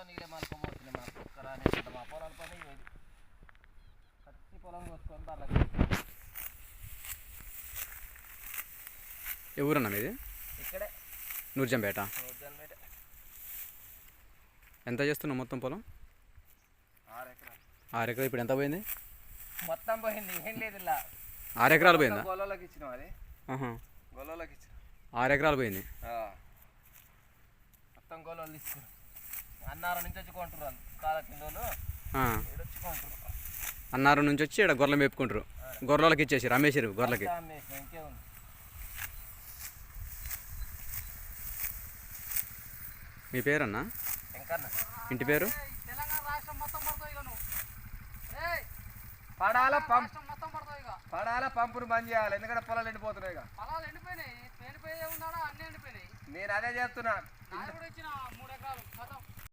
మొత్తం నీళ్ళే మారుకోబోతున్నాయి మా కుక్కర అనేసి మా పొలాల పని ఇది పచ్చి పొలం కోసుకొని బర్రెలకు ఏ ఊరన్నా మీది? ఇక్కడే నూర్జంపేట. నూర్జంపేట. ఎంత చేస్తున్నావు మొత్తం పొలం? 6 ఎకరాలు. 6 ఎకరాలు. ఇప్పుడు ఎంత పోయింది? మొత్తం పోయింది, ఏం లేదు ఇలా. 6 ఎకరాలు పోయిందా? గొల్లలోకి ఇచ్చినాం, అది గొల్లలోకి ఇచ్చిన 6 ఎకరాలు పోయింది. మొత్తం గొల్లలు ఇచ్చిన అన్నారం నుంచి వచ్చి కొంటారు కాల కిందోళ్ళు వచ్చి కొంటారు. అన్నారం నుంచి వచ్చి ఇక్కడ గొర్రెలు మేపుకుంటారు. గొర్రెలకి ఇచ్చేసారు, అమ్మేసారు గొర్రెలకి. ఇంకేముంది. మీ పేరన్నా? ఇంటి పేరు? తెలంగాణ రాష్ట్రం మొత్తం పడుతుంది. పడాల పంపును బంద్ చేయాలి, ఎందుకంటే పొలాలు ఎండిపోతున్నాయి. పొలాలు ఎండిపోయినాయి, ఎండిపోయి ఉన్నాడా? అన్నీ ఎండిపోయినాయి. నేను అదే చేస్తున్నా. నాకు కూడా ఇచ్చిన 3 ఎకరాలు మొత్తం.